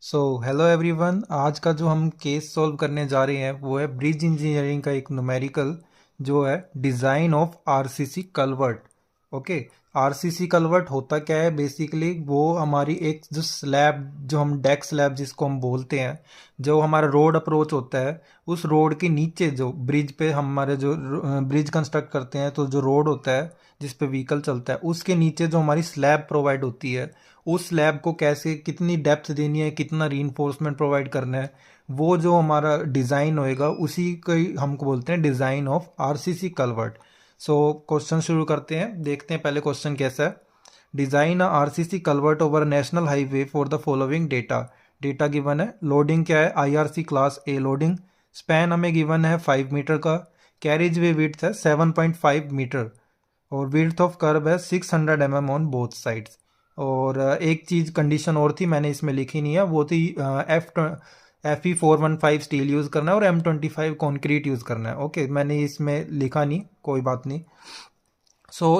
So hello everyone. आज का जो हम केस सॉल्व करने जा रहे हैं वो है ब्रिज इंजीनियरिंग का एक न्यूमेरिकल जो है design of RCC culvert. Okay, RCC culvert होता क्या है बेसिकली? वो हमारी एक जो स्लैब, जो हम डेक स्लैब जिसको हम बोलते हैं, जो हमारा रोड अप्रोच होता है, उस रोड के नीचे जो ब्रिज पे हमारे जो ब्रिज कंस्ट्रक्ट करते हैं तो जो रोड होता है जिस पे व्हीकल चलता है उसके नीचे जो हमारी स्लैब प्रोवाइड होती है, उस स्लैब को कैसे, कितनी डेप्थ देनी है, कितना रीइंफोर्समेंट प्रोवाइड करना है, वो जो हमारा डिज़ाइन होएगा उसी को ही हमको बोलते हैं design of RCC culvert. So question शुरू करते हैं, देखते हैं पहले क्वेश्चन कैसा है। Design a RCC culvert over national highway for the following data. Data given है, लोडिंग क्या है, आईआरसी क्लास ए लोडिंग। स्पैन हमें गिवन है 5 मीटर का। कैरिज वे विड्थ है 7.5 मीटर और विड्थ ऑफ कर्व है 600 mm ऑन बोथ साइड्स। और एक चीज़ कंडीशन और थी, मैंने इसमें लिखी नहीं है, वो थी FE415 स्टील यूज़ करना है और M25 कॉन्क्रीट यूज़ करना है। ओके, मैंने इसमें लिखा नहीं, कोई बात नहीं।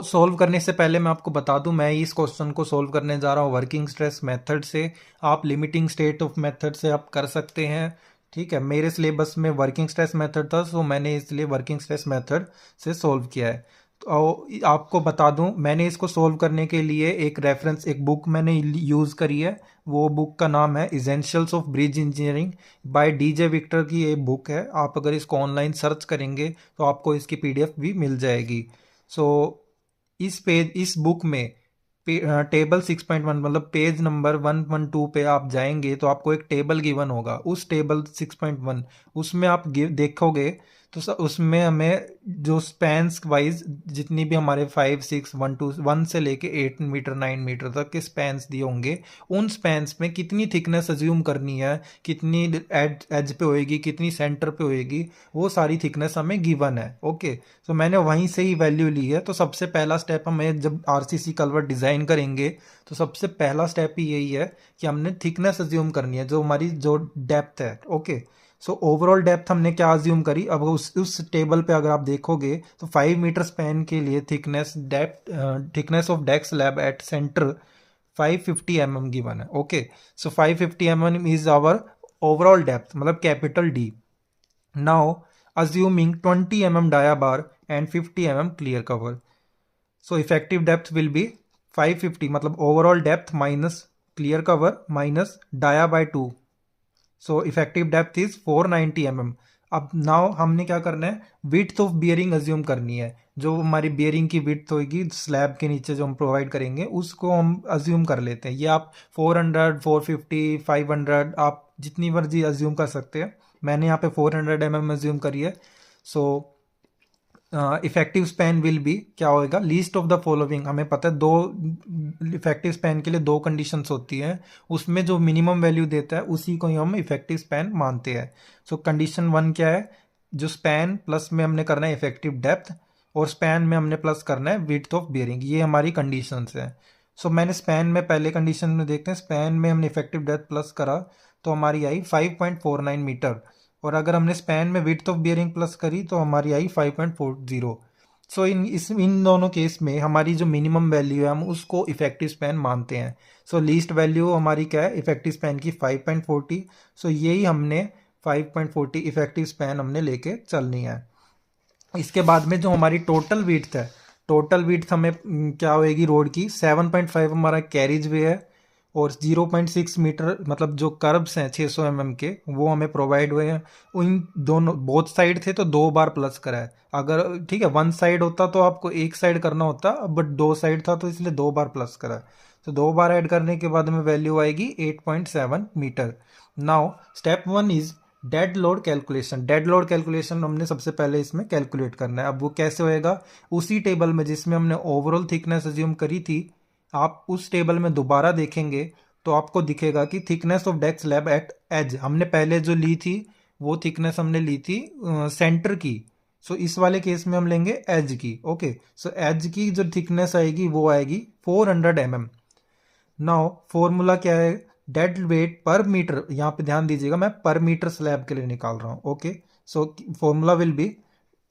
सॉल्व करने से पहले मैं आपको बता दूं, मैं इस क्वेश्चन को सॉल्व करने जा रहा हूँ वर्किंग स्ट्रेस मेथड से। आप लिमिटिंग स्टेट ऑफ मेथड से आप कर सकते हैं। ठीक है, मेरे सिलेबस में वर्किंग स्ट्रेस मेथड था, सो मैंने इसलिए वर्किंग स्ट्रेस मेथड से सॉल्व किया है। तो आपको बता दूं, मैंने इसको सॉल्व करने के लिए एक रेफरेंस, एक बुक मैंने यूज़ करी है। वो बुक का नाम है essentials of bridge engineering by D J Victor की ये बुक है। आप अगर इसको ऑनलाइन सर्च करेंगे तो आपको इसकी PDF भी मिल जाएगी। सो इस बुक में टेबल 6.1 मतलब पेज नंबर 112 पे आप जाएंगे तो आपको एक टेबल गिवन होगा। उस टेबल 6.1 उसमें आप देखोगे तो उसमें हमें जो स्पैन्स वाइज जितनी भी हमारे 5 6 1 2 1 से लेके 8 मीटर 9 मीटर तक के स्पैन्स दिए होंगे, उन स्पैन्स में कितनी थिकनेस अज्यूम करनी है, कितनी एज एज पे होएगी, कितनी सेंटर पे होएगी, वो सारी थिकनेस हमें गिवन है। ओके, तो मैंने वहीं से ही वैल्यू ली है। तो सबसे पहला स्टेप हमें जब आरसीसी कलवर्ट डिज़ाइन करेंगे तो सबसे पहला स्टेप ही यही है कि हमने थिकनेस अज्यूम करनी है, जो हमारी जो डेप्थ है। ओके, सो ओवरऑल डेप्थ हमने क्या अज्यूम करी, अब उस टेबल पे अगर आप देखोगे तो 5 मीटर स्पैन के लिए thickness depth thickness of deck slab at centre 550 mm given है। Okay, so 550 mm is our overall depth, मतलब capital D. Now assuming 20 mm dia bar and 50 mm clear cover, so effective depth will be 550, मतलब overall depth minus clear cover minus dia by 2, so effective depth is 490 mm। अब now हमने क्या करना है, width of bearing assume करनी है। जो हमारी बियरिंग की विड्थ होगी स्लैब के नीचे जो हम प्रोवाइड करेंगे उसको हम अज्यूम कर लेते हैं। ये आप 400 450 500 आप जितनी मर्जी अज्यूम कर सकते हैं। मैंने यहाँ पे 400 mm अज्यूम करी है। So effective span will be क्या होएगा, लीस्ट ऑफ द फॉलोइंग। हमें पता है दो इफेक्टिव स्पैन के लिए दो कंडीशंस होती हैं, उसमें जो मिनिमम वैल्यू देता है उसी को ही हम इफेक्टिव स्पैन मानते हैं। सो कंडीशन 1 क्या है, जो स्पैन प्लस में हमने करना है इफेक्टिव डेप्थ और स्पैन में हमने प्लस करना है विड्थ ऑफ बियरिंग, ये हमारी कंडीशंस हैं। सो मैंने स्पैन में पहले कंडीशन में देखते हैं, स्पैन में हमने इफेक्टिव डेप्थ प्लस करा तो हमारी आई 5.49 मीटर, और अगर हमने स्पैन में विड्थ ऑफ बियरिंग प्लस करी तो हमारी आई 5.40। सो इन दोनों केस में हमारी जो मिनिमम वैल्यू है हम उसको इफेक्टिव स्पैन मानते हैं। सो लीस्ट वैल्यू हमारी क्या है इफेक्टिव स्पैन की 5.40। सो यही हमने 5.40 इफेक्टिव स्पैन हमने लेके चलनी है। इसके बाद में जो हमारी टोटल विड्थ है, टोटल विड्थ हमें क्या होएगी रोड की, 7.5 हमारा कैरिज वे है और 0.6 मीटर मतलब जो कर्ब्स हैं 600 mm के वो हमें प्रोवाइड हुए हैं। उन दोनों बोथ साइड थे तो 2 बार प्लस करा है। अगर ठीक है वन साइड होता तो आपको एक साइड करना होता, बट 2 साइड था तो इसलिए 2 बार प्लस करा है। तो 2 बार ऐड करने के बाद में वैल्यू आएगी 8.7 metre. Now step 1 is dead load calculation. Dead load calculation हमने सबसे पहले इसमें कैलकुलेट करना है। अब वो कैसे होएगा, उसी टेबल में जिसमें हमने ओवरऑल थिकनेस अज्यूम करी थी, आप उस टेबल में दोबारा देखेंगे तो आपको दिखेगा कि thickness of deck slab at edge हमने पहले जो ली थी वो थिकनेस हमने ली थी सेंटर की। सो इस वाले केस में हम लेंगे एज की। ओके, सो एज की जो थिकनेस आएगी वो आएगी 400 mm। नाउ फॉर्मूला क्या है, डेड वेट पर मीटर, यहाँ पे ध्यान दीजिएगा मैं पर मीटर स्लैब के लिए निकाल रहा हूँ। Okay, so formula will be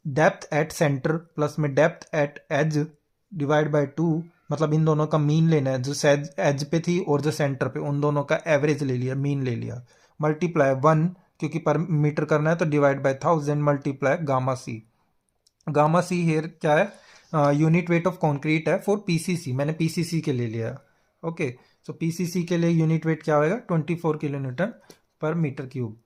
depth at centre plus में depth at edge divide by 2 मतलब इन दोनों का मीन लेना है, जो एज पे थी और जो सेंटर पे, उन दोनों का एवरेज ले लिया, मीन ले लिया, मल्टीप्लाई 1 क्योंकि पर मीटर करना है तो divide by 1000 multiply gamma C. Gamma C here क्या है, यूनिट वेट ऑफ कंक्रीट है फॉर पीसीसी, मैंने पीसीसी के लिए लिया। ओके, सो पीसीसी के लिए यूनिट वेट क्या होएगा 24 किलो न्यूटन पर metre cube.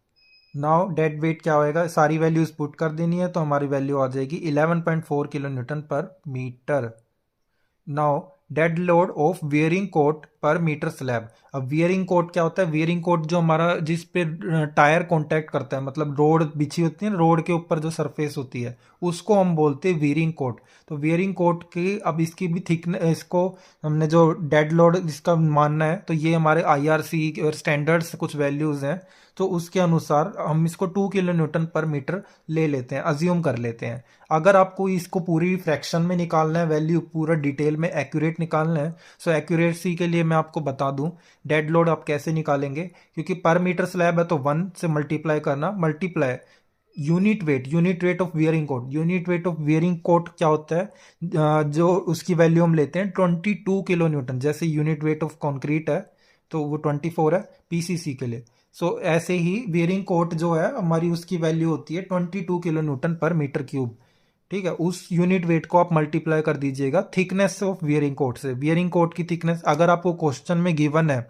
Now dead weight क्या होएगा, सारी वैल्यूज पुट कर देनी है तो हमारी वैल्यू आ जाएगी 11.4 किलो न्यूटन पर metre. Now dead load of wearing coat per metre slab. अब वियरिंग कोट क्या होता है, वियरिंग कोट जो हमारा जिस पे टायर कांटेक्ट करता है, मतलब रोड बिछी होती है ना, रोड के ऊपर जो सरफेस होती है उसको हम बोलते हैं वियरिंग कोट। तो वियरिंग कोट की अब इसकी भी थिकनेस, इसको हमने जो डेड लोड इसका मानना है तो ये हमारे आईआरसी और स्टैंडर्ड्स कुछ वैल्यूज हैं, तो उसके अनुसार हम इसको 2 किलो न्यूटन पर मीटर ले लेते हैं, अज्यूम कर लेते हैं। अगर आपको इसको पूरी फ्रैक्शन में निकालना है, वैल्यू पूरा डिटेल में एक्यूरेट निकालना है, सो एक्यूरेसी के लिए मैं आपको बता दूं डेड लोड आप कैसे निकालेंगे। क्योंकि पर मीटर स्लैब है तो 1 से मल्टीप्लाई करना, multiply unit weight of wearing coat. Unit weight of wearing coat क्या होता है, जो उसकी वैल्यू हम लेते हैं 22 किलो न्यूटन, जैसे यूनिट वेट ऑफ कंक्रीट है तो वो 24 है पीसीसी के लिए। सो ऐसे ही वियरिंग कोट जो है हमारी, उसकी वैल्यू होती है 22 किलो न्यूटन पर मीटर क्यूब। ठीक है, उस यूनिट वेट को आप मल्टीप्लाई कर दीजिएगा थिकनेस ऑफ वियरिंग कोट से। वियरिंग कोट की थिकनेस अगर आपको क्वेश्चन में गिवन है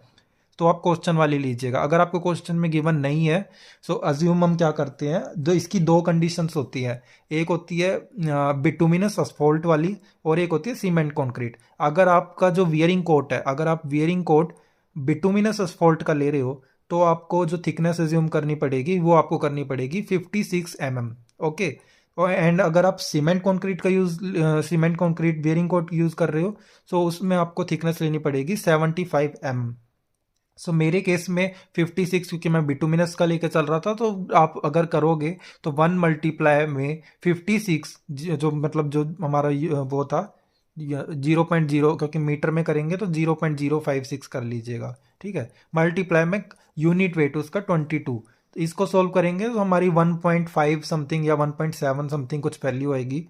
तो आप क्वेश्चन वाली लीजिएगा, अगर आपको क्वेश्चन में गिवन नहीं है सो अज्यूम हम क्या करते हैं, जो इसकी दो कंडीशंस होती है, एक होती है बिटुमिनस असफॉल्ट वाली और एक होती है सीमेंट कंक्रीट। अगर आपका जो वियरिंग कोट है, अगर आप वियरिंग कोट बिटुमिनस असफॉल्ट का ले रहे हो तो आपको जो थिकनेस अज्यूम करनी पड़ेगी वो आपको करनी पड़ेगी 56 mm। ओके, और एंड अगर आप सीमेंट कंक्रीट का use, cement concrete wearing coat use कर रहे हो सो उसमें आपको थिकनेस लेनी पड़ेगी 75 mm। सो मेरे केस में 56, क्योंकि मैं बिटुमिनस का लेके चल रहा था, तो आप अगर करोगे तो 1 मल्टीप्लाई में 56 जो मतलब जो हमारा वो था 0.0, क्योंकि मीटर में करेंगे तो 0.056 कर लीजिएगा। ठीक है, मल्टीप्लाई में यूनिट वेट उसका 22, तो इसको सोल्व करेंगे तो हमारी 1.5 समथिंग या 1.7 समथिंग कुछ वैल्यू आएगी।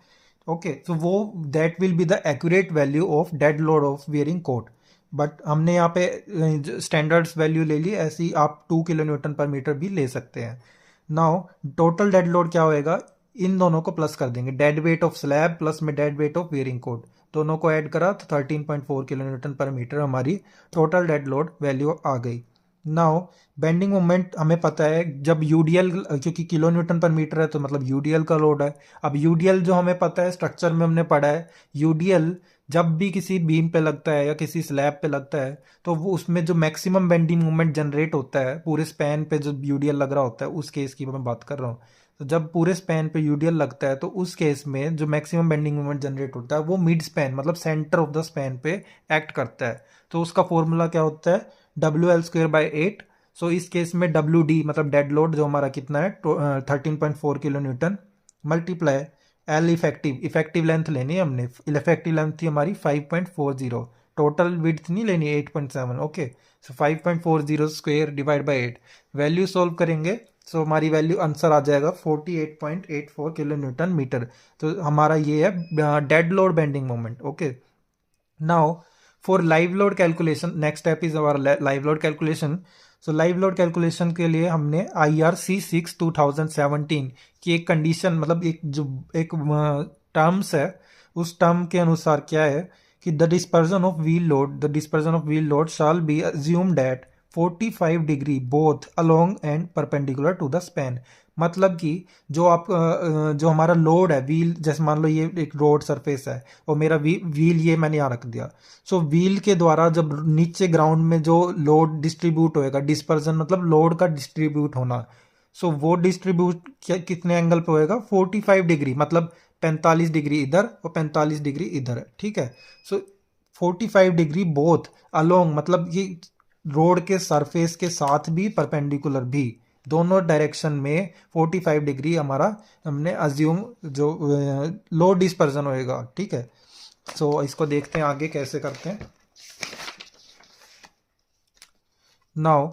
ओके, तो वो that will be the accurate value of dead load of wearing coat. But हमने यहाँ पे स्टैंडर्ड्स वैल्यू ले ली, ऐसी आप 2 किलो न्यूटन पर मीटर भी ले सकते हैं। नाउ टोटल डेड लोड क्या होएगा, इन दोनों को प्लस कर देंगे, dead weight of slab plus में dead weight of wearing coat, दोनों को ऐड करा तो 13.4 किलो न्यूटन पर मीटर हमारी टोटल डेड लोड वैल्यू आ गई। नाउ बेंडिंग मोमेंट हमें पता है, जब यूडीएल, क्योंकि किलो न्यूटन पर मीटर है तो मतलब यूडीएल का लोड है। अब यूडीएल जो हमें पता है, स्ट्रक्चर में हमने पढ़ा है, यूडीएल जब भी किसी बीम पे लगता है या किसी स्लैब पे लगता है तो वो उसमें जो मैक्सिमम बेंडिंग मोमेंट जनरेट होता है पूरे स्पैन पे, जो यूडीएल लग रहा होता है उस केस की मैं बात कर रहा हूँ। तो जब पूरे स्पैन पे यूडीएल लगता है तो उस केस में जो मैक्सिमम बेंडिंग मोमेंट जनरेट होता है वो मिड स्पैन, मतलब सेंटर ऑफ द स्पैन पे एक्ट करता है। तो उसका फॉर्मूला क्या होता है, WL²/8। सो इस केस में WD मतलब डेड लोड जो हमारा कितना है 13.4 kilo Newton, multiply L effective length लेनी है हमने, इफेक्टिव लेंथ थी हमारी 5.40, टोटल विड्थ नहीं लेनी 8.7। Okay, so 5.40 square divide by 8, value solve करेंगे सो हमारी वैल्यू आंसर आ जाएगा 48.84 किलो न्यूटन मीटर। तो हमारा ये है dead load bending moment. Okay, now for live load calculation, next step is our live load calculation. So live load calculation के लिए हमने IRC6 2017 की एक कंडीशन, मतलब एक जो एक टर्म्स है, उस टर्म के अनुसार क्या है कि the dispersion of wheel load shall be assumed at 45 degree both along and perpendicular to the span. मतलब कि जो हमारा लोड है व्हील, जैसे मान लो ये एक रोड सरफेस है और मेरा व्हील ये मैंने यहाँ रख दिया, सो व्हील के द्वारा जब नीचे ग्राउंड में जो लोड डिस्ट्रीब्यूट होएगा, डिस्पर्जन मतलब लोड का डिस्ट्रीब्यूट होना, सो वो डिस्ट्रीब्यूट कितने एंगल पे होएगा 45 डिग्री, मतलब 45 डिग्री इधर और 45 डिग्री इधर। ठीक है, सो 45 डिग्री बोथ अलोंग, मतलब ये रोड के सरफेस के साथ भी परपेंडिकुलर भी, दोनों डायरेक्शन में 45 डिग्री हमारा हमने अज्यूम जो लोड डिस्पर्जन होएगा। ठीक है, सो इसको देखते हैं आगे कैसे करते हैं। नाउ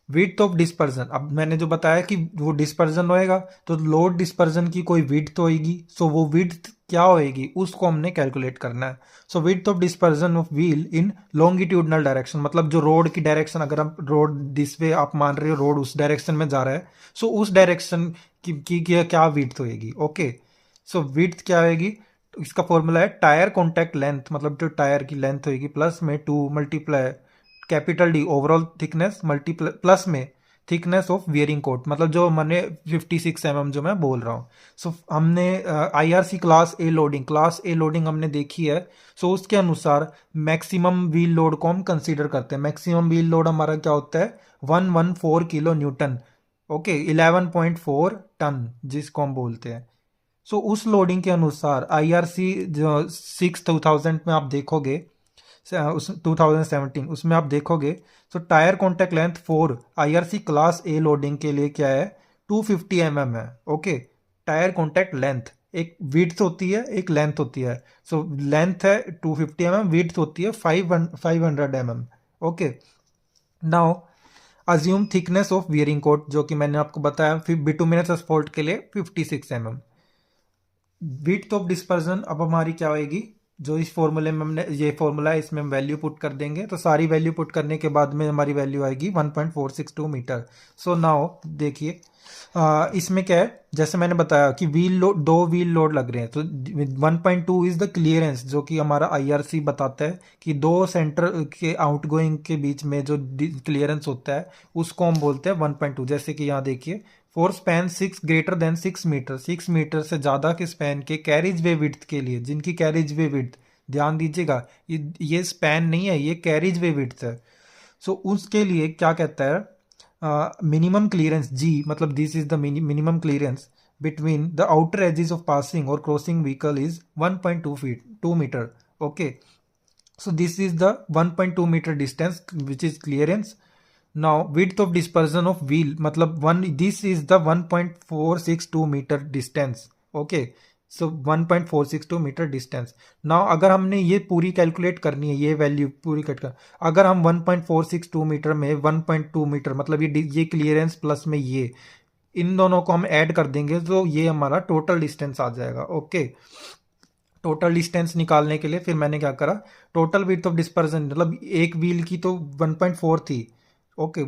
विड्थ ऑफ डिस्पर्जन, अब मैंने जो बताया कि वो डिस्पर्जन होएगा तो लोड डिस्पर्जन की कोई विड्थ होएगी, सो वो विड्थ क्या होएगी उसको हमने कैलकुलेट करना है। So width of dispersion of wheel in longitudinal direction, मतलब जो रोड की डायरेक्शन, अगर हम रोड दिस वे आप मान रहे हो रोड उस डायरेक्शन में जा रहा है, सो उस डायरेक्शन की क्या विड्थ होएगी। ओके, सो विड्थ क्या होएगी, इसका फॉर्मूला है टायर कॉन्टैक्ट लेंथ, मतलब जो टायर की लेंथ होएगी प्लस में 2 multiply capital D overall thickness multiply plus में थिकनेस ऑफ वियरिंग कोट, मतलब जो मैंने 56 mm जो मैं बोल रहा हूँ। सो हमने आईआरसी क्लास ए लोडिंग हमने देखी है। सो उसके अनुसार मैक्सिमम व्हील लोड को हम कंसीडर करते हैं। मैक्सिमम व्हील लोड हमारा क्या होता है, 114 किलो न्यूटन। ओके, 11.4 टन जिसको हम बोलते हैं। सो उस लोडिंग के अनुसार आईआरसी जो 2000 में आप देखोगे, उस 2017 उसमें आप देखोगे, तो tyre contact length 4 IRC class ए लोडिंग के लिए क्या है, 250 mm है। ओके, टायर कॉन्टैक्ट लेंथ, एक विड्थ होती है एक लेंथ होती है। सो लेंथ है 250 mm, विड्थ होती है 500 mm। Okay, now assume thickness of wearing coat, जो कि मैंने आपको बताया फिर बिटुमिनस एस्फॉल्ट के लिए 56 mm। विड्थ ऑफ डिस्पर्जन अब हमारी क्या होएगी, जो इस फॉर्मूले में हमने ये फॉर्मूला है इसमें हम वैल्यू पुट कर देंगे, तो सारी वैल्यू पुट करने के बाद में हमारी वैल्यू आएगी 1.462 मीटर। सो नाउ देखिए, इसमें क्या है, जैसे मैंने बताया कि व्हील लोड, दो व्हील लोड लग रहे हैं, तो 1.2 इज द क्लियरेंस, जो कि हमारा आईआरसी बताता है कि दो सेंटर के आउटगोइंग के बीच में जो क्लियरेंस होता है उसको हम बोलते हैं 1.2। जैसे कि यहाँ देखिए, for span 6 greater than 6 metre, 6 metre से ज्यादा के स्पैन के कैरिज वे विड्थ के लिए, जिनकी कैरिज वे विड्थ, ध्यान दीजिएगा ये स्पैन नहीं है, ये कैरिज वे विड्थ है। सो उसके लिए क्या कहता है, मिनिमम क्लियरेंस जी, मतलब this is the minimum clearance between the outer edges of passing और crossing vehicle is 1.2 feet 2 metre. Okay, so this is the 1.2 meter distance which is clearance. Now width of dispersion of wheel, मतलब one, this is the 1.462 meter distance. Okay, so 1.462 meter distance. Now अगर हमने ये पूरी calculate करनी है, ये value पूरी cut कर, अगर हम 1.462 मीटर में 1.2 मीटर, मतलब ये क्लियरेंस प्लस में ये इन दोनों को हम ऐड कर देंगे तो ये हमारा टोटल डिस्टेंस आ जाएगा। ओके, टोटल डिस्टेंस निकालने के लिए फिर मैंने क्या करा, टोटल विड्थ ऑफ डिस्पर्जन, मतलब एक व्हील की तो 1.4 थी। ओके,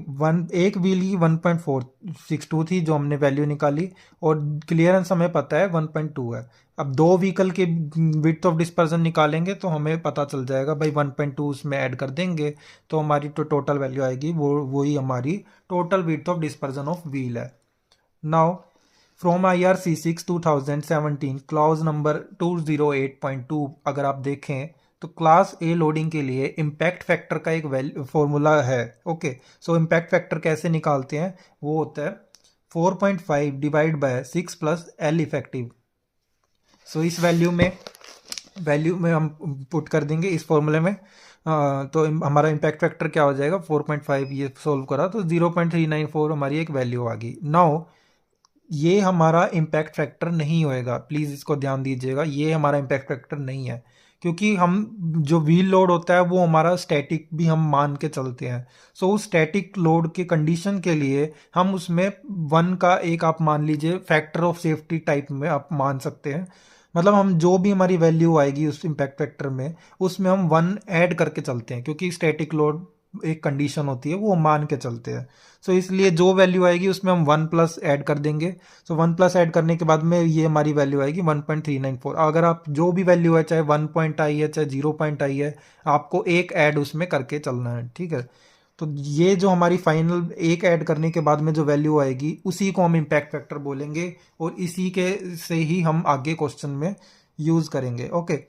एक व्हील की 1.462 थी जो हमने वैल्यू निकाली, और क्लियरेंस हमें पता है 1.2 है। अब दो व्हीकल के विड्थ ऑफ डिस्पर्जन निकालेंगे तो हमें पता चल जाएगा भाई, 1.2 उसमें ऐड कर देंगे तो हमारी तो टोटल वैल्यू आएगी, वही हमारी total width of dispersion of wheel है। Now from IRC 6 2017 clause number 208.2 अगर आप देखें तो क्लास ए लोडिंग के लिए इम्पैक्ट फैक्टर का एक फॉर्मूला है। ओके, सो इम्पैक्ट फैक्टर कैसे निकालते हैं, वो होता है 4.5 divide by 6 plus L effective. So इस वैल्यू में हम पुट कर देंगे इस फॉर्मूले में, तो हमारा इम्पैक्ट फैक्टर क्या हो जाएगा, 4.5, ये सोल्व करा तो 0.394 हमारी एक वैल्यू आ गई। नाउ ये हमारा इम्पैक्ट फैक्टर नहीं होएगा, प्लीज़ इसको ध्यान दीजिएगा, ये हमारा इम्पैक्ट फैक्टर नहीं है, क्योंकि हम जो व्हील लोड होता है वो हमारा स्टैटिक भी हम मान के चलते हैं। सो उस स्टैटिक लोड के कंडीशन के लिए हम उसमें 1 का एक आप मान लीजिए फैक्टर ऑफ सेफ्टी टाइप में आप मान सकते हैं, मतलब हम जो भी हमारी वैल्यू आएगी उस इम्पैक्ट फैक्टर में उसमें हम 1 ऐड करके चलते हैं, क्योंकि स्टैटिक लोड एक कंडीशन होती है वो मान के चलते हैं। सो इसलिए जो वैल्यू आएगी उसमें हम 1 प्लस ऐड कर देंगे। सो 1 प्लस ऐड करने के बाद में ये हमारी वैल्यू आएगी 1.394। अगर आप जो भी वैल्यू है, चाहे 1 पॉइंट आई है चाहे 0 पॉइंट आई है, आपको एक ऐड उसमें करके चलना है, ठीक है। तो ये जो हमारी फाइनल एक ऐड करने के बाद में जो वैल्यू आएगी उसी को हम इम्पैक्ट फैक्टर बोलेंगे, और इसी के से ही हम आगे क्वेश्चन में यूज करेंगे। ओके,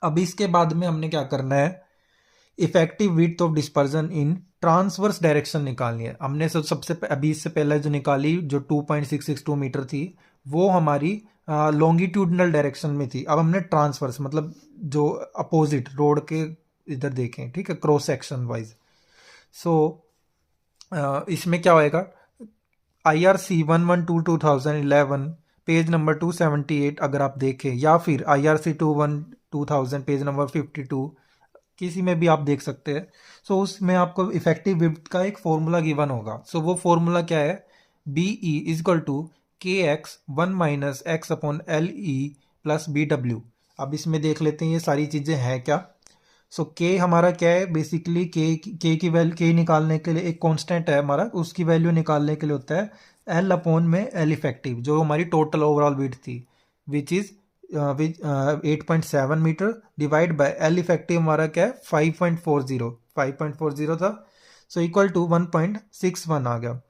अब इसके बाद में हमने क्या करना है, effective width of dispersion in transverse direction निकालनी है। हमने सबसे अभी इससे पहले जो निकाली जो 2.662 मीटर थी वो हमारी लॉन्गिट्यूडनल डायरेक्शन में थी। अब हमने ट्रांसवर्स, मतलब जो अपोजिट रोड के इधर देखें, ठीक है, क्रॉस सेक्शन वाइज। सो इसमें क्या होएगा, IRC 112/2011 पेज नंबर 278 अगर आप देखें, या फिर IRC 2000 पेज नंबर 52, किसी में भी आप देख सकते हैं। सो उसमें आपको इफेक्टिव विड्थ का एक फॉर्मूला गिवन होगा। सो वो फॉर्मूला क्या है, B E is equal to K X one minus X upon L E plus B W. अब इसमें देख लेते हैं ये सारी चीज़ें हैं क्या। सो के हमारा क्या है, बेसिकली के की वैल्यू, के निकालने के लिए एक कांस्टेंट है हमारा, उसकी वैल्यू निकालने के लिए होता है एल अपॉन में एल इफेक्टिव, जो हमारी टोटल ओवरऑल विड्थ थी, which is 8.7 metre divide by L effective हमारा क्या है 5.40 था। सो इक्वल टू 1.61 आ गया।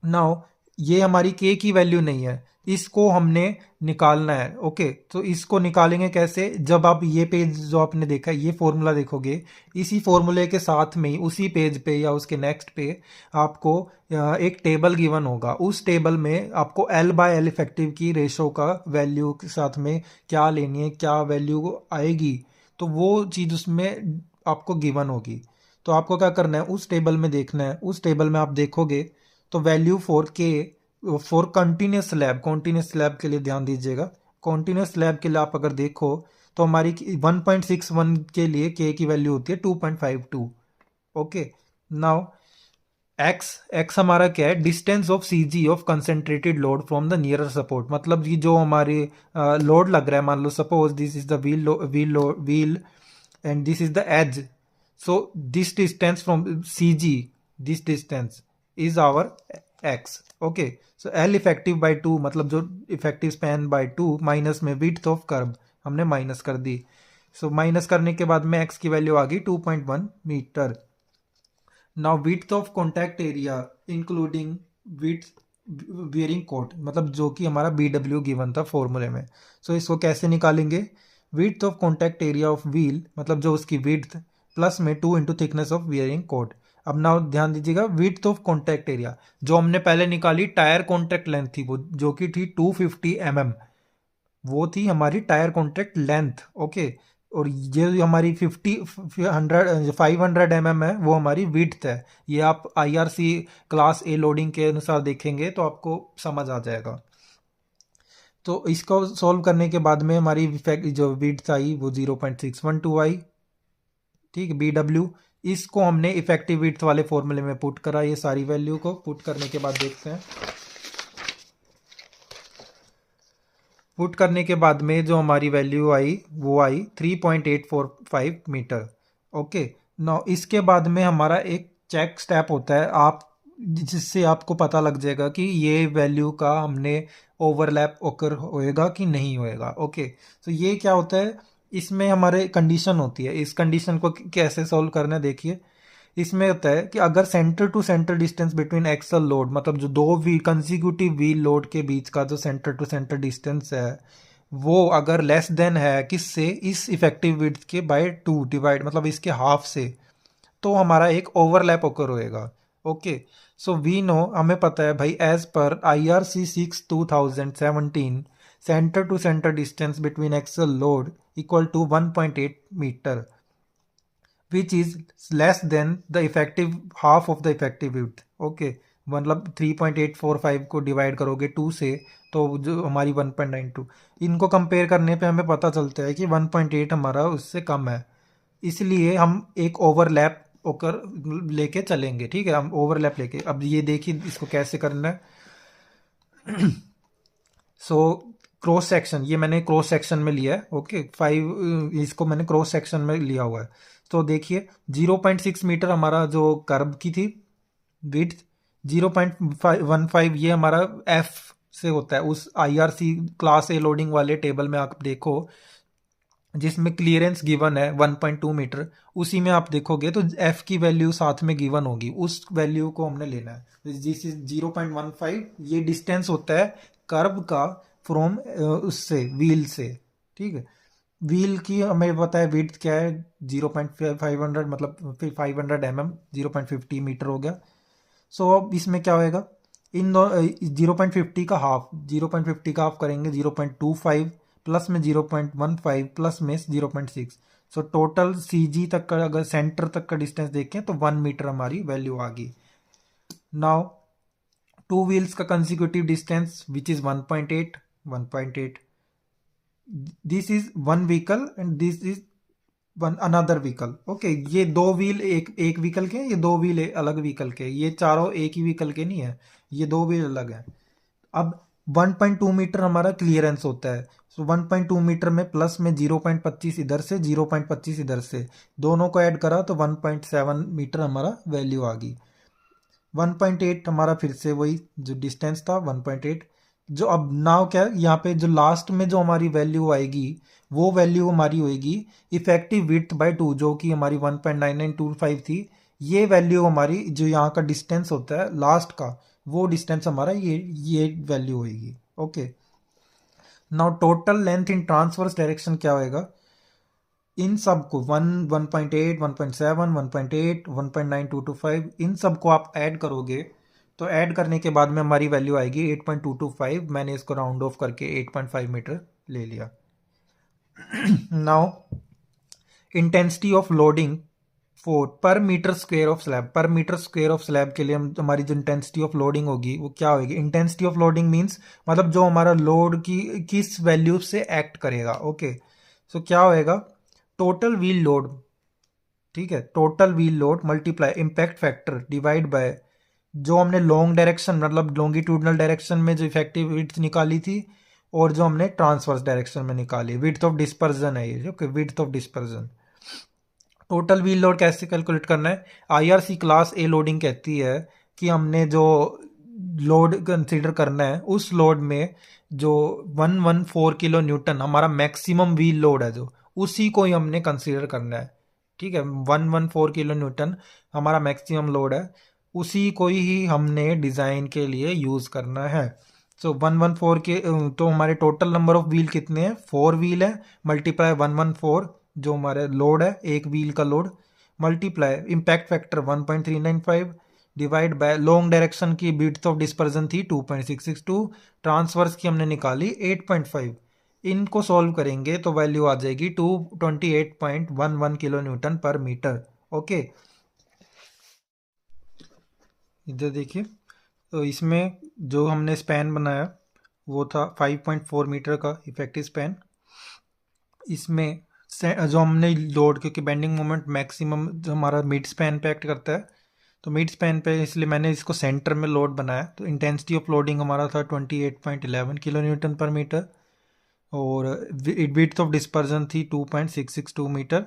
नाउ ये हमारी के की वैल्यू नहीं है, इसको हमने निकालना है। ओके, तो इसको निकालेंगे कैसे, जब आप ये पेज जो आपने देखा है ये फॉर्मूला देखोगे, इसी फॉर्मूले के साथ में ही उसी पेज पे या उसके नेक्स्ट पे आपको एक टेबल गिवन होगा। उस टेबल में आपको एल बाय एल इफेक्टिव की रेशो का वैल्यू के साथ में क्या लेनी है, क्या वैल्यू आएगी, तो वो चीज़ उसमें आपको गिवन होगी। तो आपको क्या करना है, उस टेबल में देखना है। उस टेबल में आप देखोगे तो वैल्यू फॉर के, फॉर कॉन्टिन्यूस स्लैब के लिए ध्यान दीजिएगा। कॉन्टिन्यूस स्लैब के लिए आप अगर देखो तो हमारी 1.61 के लिए के की वैल्यू होती है 2.52। ओके, नाउ एक्स हमारा क्या है, distance of C G of concentrated load from the nearer support. मतलब ये जो हमारे लोड लग रहा है, मान लो suppose this is the wheel and this is the edge. So this distance from C G, this distance is our X. Okay, so L effective by 2, मतलब जो इफेक्टिव स्पैन बाय 2 माइनस में width of kerb हमने minus कर दी। So minus करने के बाद में एक्स की वैल्यू आ गई 2.1 metre. Now width of contact area including width bearing coat, मतलब जो कि हमारा बी डब्ल्यू गिवन था फॉर्मूले में। सो इसको कैसे निकालेंगे, width of contact area of wheel, मतलब जो उसकी विड्थ प्लस में 2 into thickness of bearing coat. अब नाउ ध्यान दीजिएगा, विड्थ ऑफ कॉन्टैक्ट एरिया जो हमने पहले निकाली, टायर कॉन्टैक्ट लेंथ थी वो, जो कि थी 250 mm, वो थी हमारी टायर कॉन्टैक्ट लेंथ। ओके, और ये हमारी 500 mm है, वो हमारी विड्थ है। ये आप आईआरसी क्लास ए लोडिंग के अनुसार देखेंगे तो आपको समझ आ जाएगा। तो इसको सॉल्व करने के बाद में हमारी जो विड्थ आई वो 0.612 आई। ठीक, बी डब्ल्यू, इसको हमने इफेक्टिव विड्थ वाले फॉर्मूले में पुट करा। ये सारी वैल्यू को पुट करने के बाद देखते हैं, पुट करने के बाद में जो हमारी वैल्यू आई वो आई 3.845 मीटर। ओके, नाउ इसके बाद में हमारा एक चेक स्टेप होता है, आप जिससे आपको पता लग जाएगा कि ये वैल्यू का हमने ओवरलैप ओकर होएगा कि नहीं होएगा। ओके, तो ये क्या होता है, इसमें हमारे कंडीशन होती है। इस कंडीशन को कैसे सॉल्व करना है देखिए। इसमें होता है कि अगर centre to centre distance between axle load, मतलब जो दो व्हील कंसिक्यूटिव व्हील लोड के बीच का जो सेंटर टू सेंटर डिस्टेंस है, वो अगर लेस देन है किससे, इस इफेक्टिव विड्थ के बाय 2 डिवाइड, मतलब इसके हाफ से, तो हमारा एक ओवरलैप ओकर होएगा। ओके, सो वी नो, हमें पता है भाई, एज पर IRC 6/2017 centre to centre distance between axle load equal to 1.8 metre, which is less than the effective half of the effective width। Okay, मतलब 3.845 को डिवाइड करोगे 2 से तो जो हमारी 1.92, इनको कंपेयर करने पे हमें पता चलता है कि 1.8 हमारा उससे कम है। इसलिए हम एक ओवरलैप होकर लेके चलेंगे। ठीक है, हम ओवरलैप लेके, अब ये देखिए इसको कैसे करना है। सो क्रॉस सेक्शन, ये मैंने क्रॉस सेक्शन में लिया है। ओके, 5, इसको मैंने क्रॉस सेक्शन में लिया हुआ है। तो देखिए 0.6 मीटर हमारा जो कर्व की थी विड्थ, 0.15 ये हमारा एफ से होता है। उस आईआरसी क्लास ए लोडिंग वाले टेबल में आप देखो जिसमें क्लियरेंस गिवन है 1.2 मीटर, उसी में आप देखोगे तो एफ की वैल्यू साथ में गिवन होगी, उस वैल्यू को हमने लेना है। दिस इज 0.15, ये डिस्टेंस होता है कर्व का फ्रॉम उससे व्हील से। ठीक है, व्हील की हमें पता है विड्थ क्या है 0.500, मतलब 500 mm, 0.50 मीटर हो गया। सो अब इसमें क्या होएगा, इन 0.50 का हाफ, 0.50 का हाफ करेंगे 0.25, प्लस में 0.15, प्लस में 0.6। सो टोटल सी जी तक का, अगर सेंटर तक का डिस्टेंस देखें तो 1 मीटर हमारी वैल्यू आ गई। नाउ टू व्हील्स का consecutive distance which is 1.8, this is one vehicle and this is one another vehicle. Okay, ये दो व्हील एक एक व्हीकल के हैं, ये दो व्हील अलग व्हीकल के, ये चारों एक ही व्हीकल के नहीं है, ये दो व्हील अलग हैं। अब 1.2 मीटर हमारा क्लियरेंस होता है। सो 1.2 मीटर में प्लस में 0.25 इधर से 0.25 इधर से, दोनों को ऐड करा तो 1.7 मीटर हमारा वैल्यू आ गई। 1.8 हमारा फिर से वही जो डिस्टेंस था 1.8। जो अब नाउ क्या है, यहाँ पे जो लास्ट में जो हमारी वैल्यू आएगी वो वैल्यू हमारी होएगी इफेक्टिव विड्थ बाय 2, जो कि हमारी 1.9925 थी। ये वैल्यू हमारी जो यहाँ का डिस्टेंस होता है लास्ट का, वो डिस्टेंस हमारा ये वैल्यू होएगी। Okay, now total length in transverse direction क्या होएगा, इन सब को 1.8 1.7 1.8 1.9225 इन सब को आप ऐड करोगे तो ऐड करने के बाद में हमारी वैल्यू आएगी 8.225। मैंने इसको राउंड ऑफ करके 8.5 मीटर ले लिया। Now intensity of loading for पर मीटर स्क्वेयर ऑफ स्लैब, पर मीटर स्क्वेयर ऑफ स्लैब के लिए हम हमारी जो इंटेंसिटी ऑफ लोडिंग होगी वो क्या होगी, इंटेंसिटी ऑफ लोडिंग मींस मतलब जो हमारा लोड की किस वैल्यू से एक्ट करेगा। ओके, सो क्या होएगा, टोटल व्हील लोड, ठीक है, total wheel load multiply impact factor divide by जो हमने लॉन्ग डायरेक्शन मतलब लॉन्गिट्यूडनल डायरेक्शन में जो इफेक्टिव विड्थ निकाली थी और जो हमने ट्रांसवर्स डायरेक्शन में निकाली, विड्थ ऑफ डिस्पर्जन है ये, okay, width of dispersion. Total wheel load कैसे कैलकुलेट करना है, आईआरसी क्लास ए लोडिंग कहती है कि हमने जो लोड कंसीडर करना है उस लोड में जो 114 किलो न्यूटन हमारा मैक्सिमम व्हील लोड है जो, उसी को ही हमने कंसीडर करना है। ठीक है, 114 किलो न्यूटन हमारा मैक्सिमम लोड है, उसी को ही हमने डिज़ाइन के लिए यूज़ करना है। सो 114 के तो हमारे टोटल नंबर ऑफ व्हील कितने हैं, 4 व्हील है, मल्टीप्लाई 114 जो हमारे लोड है एक व्हील का load, multiply impact factor 1.395 divide by long direction की विड्थ ऑफ डिस्पर्जन थी 2.662, ट्रांसवर्स की हमने निकाली 8.5। इनको सॉल्व करेंगे तो वैल्यू आ जाएगी 228.11 किलो न्यूटन पर मीटर। ओके, इधर देखिए, तो इसमें जो हमने स्पैन बनाया वो था 5.4 मीटर का इफेक्टिव स्पैन। इसमें जो हमने लोड, क्योंकि बेंडिंग मोमेंट मैक्सिमम जो हमारा मिड स्पैन पे एक्ट करता है, तो मिड स्पैन पे इसलिए मैंने इसको सेंटर में लोड बनाया। तो इंटेंसिटी ऑफ लोडिंग हमारा था 28.11 किलो न्यूटन पर मीटर और विड्थ ऑफ डिस्पर्जन थी 2.662 मीटर।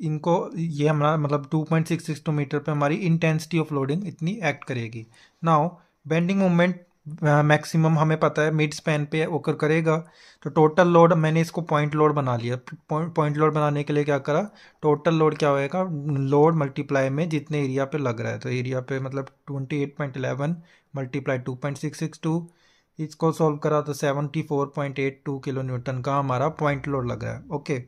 इनको ये हमारा मतलब 2.662 मीटर पे हमारी इंटेंसिटी ऑफ लोडिंग इतनी एक्ट करेगी। नाउ बेंडिंग मोमेंट मैक्सिमम हमें पता है मिड स्पैन पे ओकर करेगा, तो टोटल लोड मैंने इसको पॉइंट लोड बना लिया। पॉइंट लोड बनाने के लिए क्या करा, टोटल लोड क्या होएगा, लोड मल्टीप्लाई में जितने एरिया पे लग रहा है, तो एरिया पे मतलब 28.11 मल्टीप्लाई 2.662, इसको सॉल्व करा तो 74.82 किलो न्यूटन का हमारा पॉइंट लोड लगा है। ओके,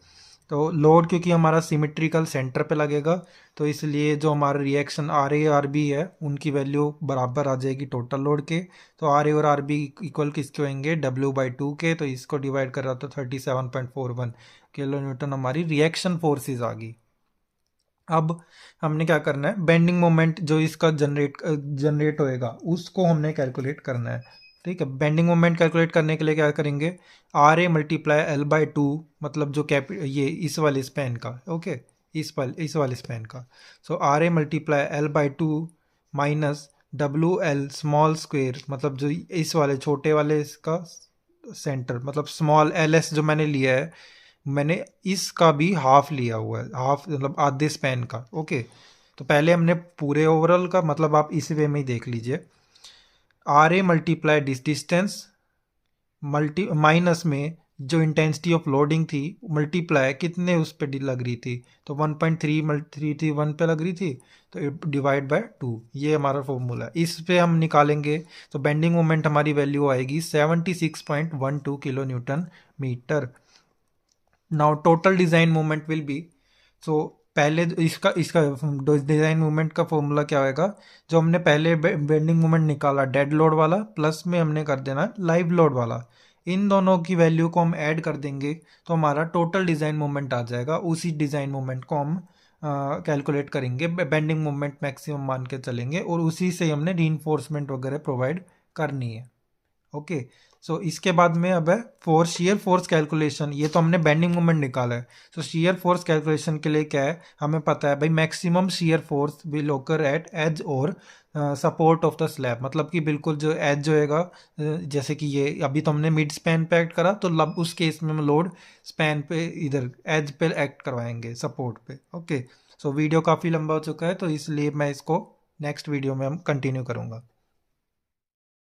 तो लोड क्योंकि हमारा सिमेट्रिकल सेंटर पे लगेगा तो इसलिए जो हमारा reaction R A R B है उनकी वैल्यू बराबर आ जाएगी टोटल लोड के। तो आर ए और आर बी इक्वल किसके होंगे, W/2 के, तो इसको डिवाइड कर रहा तो 37.41 किलो न्यूटन हमारी रिएक्शन फोर्सेस आ गई। अब हमने क्या करना है, बेंडिंग मोमेंट जो इसका जनरेट होएगा उसको हमने कैलकुलेट करना है। ठीक है, बेंडिंग मोमेंट कैलकुलेट करने के लिए क्या करेंगे, आर ए मल्टीप्लाई L/2 मतलब जो ये इस वाले स्पैन का, ओके, इस वाले स्पैन का, so R A multiply L/2 minus WL small square मतलब जो इस वाले छोटे वाले इसका सेंटर मतलब स्मॉल LS जो मैंने लिया है, मैंने इसका भी हाफ लिया हुआ है, हाफ मतलब आधे स्पैन का। ओके, तो पहले हमने पूरे ओवरऑल का मतलब आप इसी वे में ही देख लीजिए, R A multiply distance multi minus में जो इंटेंसिटी ऑफ लोडिंग थी मल्टीप्लाई कितने उस पर लग रही थी, तो 1.3 थी 1 पे लग रही थी, तो डिवाइड बाय 2, ये हमारा फॉर्मूला है। इस पे हम निकालेंगे तो बेंडिंग मोमेंट हमारी वैल्यू आएगी 76.12 kilo newton metre. Now total design movement will be, so पहले इसका इसका डिज़ाइन मूवमेंट का फॉर्मूला क्या होएगा, जो हमने पहले बेंडिंग मूवमेंट निकाला डेड लोड वाला प्लस में हमने कर देना लाइव लोड वाला, इन दोनों की वैल्यू को हम ऐड कर देंगे तो हमारा टोटल डिज़ाइन मूवमेंट आ जाएगा। उसी डिज़ाइन मूवमेंट को हम कैलकुलेट करेंगे, बेंडिंग मूवमेंट मैक्सिमम मान के चलेंगे और उसी से हमने रीइंफोर्समेंट वगैरह प्रोवाइड करनी है। ओके। सो इसके बाद में अब है फॉर शियर फोर्स कैलकुलेशन, ये तो हमने बेंडिंग मोमेंट निकाला है। सो शियर फोर्स कैलकुलेशन के लिए क्या है, हमें पता है भाई मैक्सिमम शियर फोर्स विल ओकर एट एज और सपोर्ट ऑफ द स्लैब, मतलब कि बिल्कुल जो एज जो होएगा, जैसे कि ये अभी तो हमने मिड स्पैन पे एक्ट करा, तो लब उस केस में हम लोड स्पैन पे इधर एज पे एक्ट करवाएंगे, सपोर्ट पे। ओके। सो वीडियो काफ़ी लंबा हो चुका है, तो इसलिए मैं इसको नेक्स्ट वीडियो में हम कंटिन्यू करूँगा।